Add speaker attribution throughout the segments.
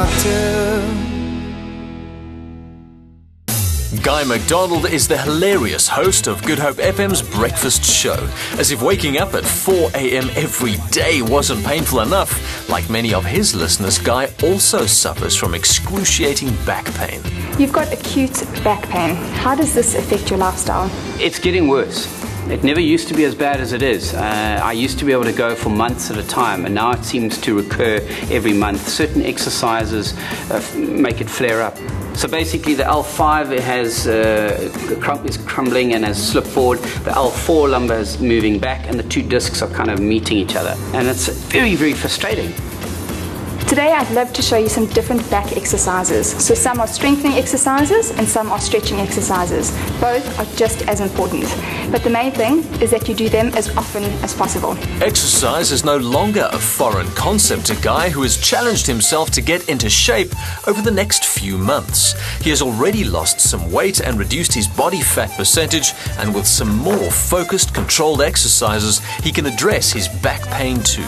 Speaker 1: doctor. Guy McDonald is the hilarious host of Goodhope FM's breakfast show. As if waking up at 4 a.m. every day wasn't painful enough, like many of his listeners, Guy also suffers from excruciating back pain.
Speaker 2: You've got acute back pain. How does this affect your lifestyle?
Speaker 3: It's getting worse. It never used to be as bad as it is. I used to be able to go for months at a time, and now it seems to recur every month. Certain exercises make it flare up. So basically the L5 is crumbling and has slipped forward. The L4 lumbar is moving back, and the two discs are kind of meeting each other. And it's very, very frustrating.
Speaker 2: Today I'd love to show you some different back exercises. So some are strengthening exercises and some are stretching exercises. Both are just as important. But the main thing is that you do them as often as possible.
Speaker 1: Exercise is no longer a foreign concept to Guy, who has challenged himself to get into shape over the next few months. He has already lost some weight and reduced his body fat percentage, and with some more focused, controlled exercises, he can address his back pain too.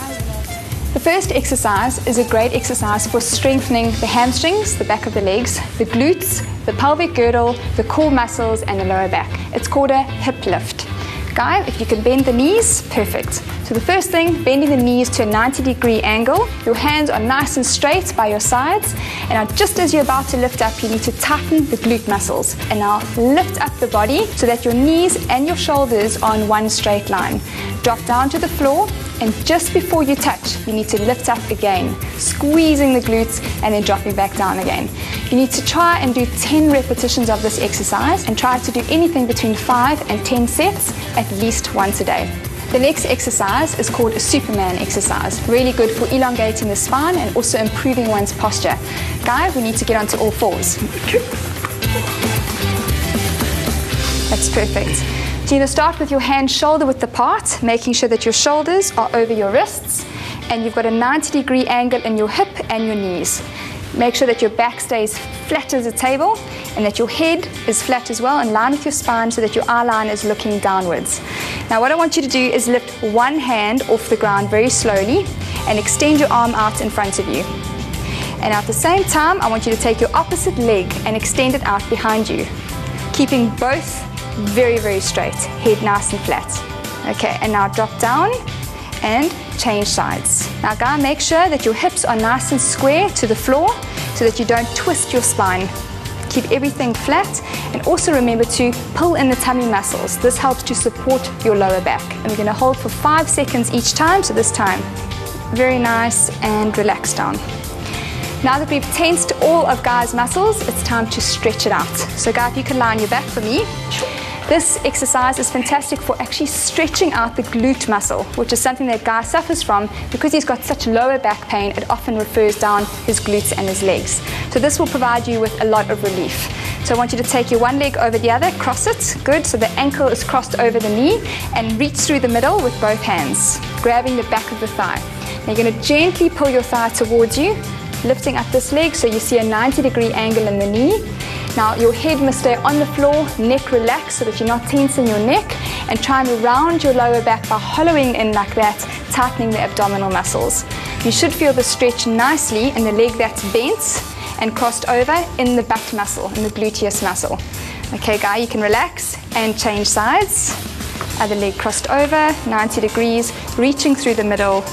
Speaker 2: The first exercise is a great exercise for strengthening the hamstrings, the back of the legs, the glutes, the pelvic girdle, the core muscles and the lower back. It's called a hip lift. Guy, if you can bend the knees, perfect. So the first thing, bending the knees to a 90-degree angle. Your hands are nice and straight by your sides. And now just as you're about to lift up, you need to tighten the glute muscles. And now lift up the body so that your knees and your shoulders are in one straight line. Drop down to the floor, and just before you touch, you need to lift up again, squeezing the glutes and then dropping back down again. You need to try and do 10 repetitions of this exercise and try to do anything between 5 and 10 sets at least once a day. The next exercise is called a Superman exercise. Really good for elongating the spine and also improving one's posture. Guy, we need to get onto all fours. That's perfect. So you're going to start with your hand shoulder width apart, making sure that your shoulders are over your wrists and you've got a 90-degree angle in your hip and your knees. Make sure that your back stays flat as a table and that your head is flat as well, in line with your spine, so that your eye line is looking downwards. Now what I want you to do is lift one hand off the ground very slowly and extend your arm out in front of you. And at the same time, I want you to take your opposite leg and extend it out behind you, keeping both very, very straight, head nice and flat. Okay, and now drop down and change sides. Now Guy, make sure that your hips are nice and square to the floor so that you don't twist your spine. Keep everything flat, and also remember to pull in the tummy muscles. This helps to support your lower back. And we're going to hold for 5 seconds each time, so this time, very nice, and relax down. Now that we've tensed all of Guy's muscles, it's time to stretch it out. So Guy, if you can lie on your back for me. This exercise is fantastic for actually stretching out the glute muscle, which is something that Guy suffers from because he's got such lower back pain. It often refers down his glutes and his legs. So this will provide you with a lot of relief. So I want you to take your one leg over the other, cross it, good, so the ankle is crossed over the knee, and reach through the middle with both hands, grabbing the back of the thigh. Now you're going to gently pull your thigh towards you, lifting up this leg so you see a 90-degree angle in the knee. Now your head must stay on the floor, neck relaxed so that you're not tensing your neck, and try and round your lower back by hollowing in like that, tightening the abdominal muscles. You should feel the stretch nicely in the leg that's bent and crossed over in the butt muscle, in the gluteus muscle. Okay Guy, you can relax and change sides. Other leg crossed over, 90 degrees, reaching through the middle,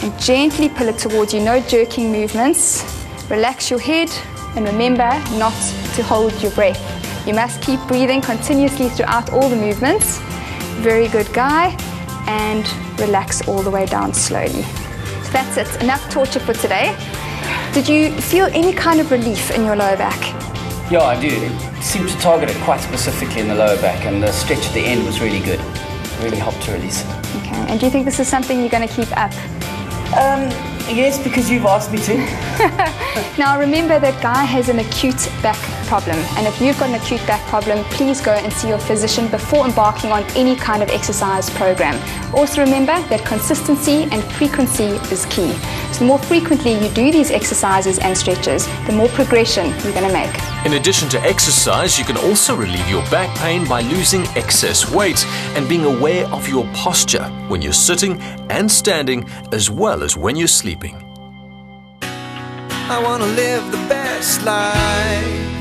Speaker 2: and gently pull it towards you, no jerking movements. Relax your head and remember not to hold your breath. You must keep breathing continuously throughout all the movements. Very good Guy, and relax all the way down slowly. So that's it, enough torture for today. Did you feel any kind of relief in your lower back?
Speaker 3: Yeah, I do. It seemed to target it quite specifically in the lower back, and the stretch at the end was really good. It really helped to release it.
Speaker 2: Okay, and do you think this is something you're going to keep up?
Speaker 3: Yes, because you've asked me to.
Speaker 2: Now remember that Guy has an acute back problem, and if you've got an acute back problem, please go and see your physician before embarking on any kind of exercise program. Also remember that consistency and frequency is key. So the more frequently you do these exercises and stretches, the more progression you're going to make.
Speaker 1: In addition to exercise, you can also relieve your back pain by losing excess weight and being aware of your posture when you're sitting and standing, as well as when you're sleeping.
Speaker 4: I wanna live the best life.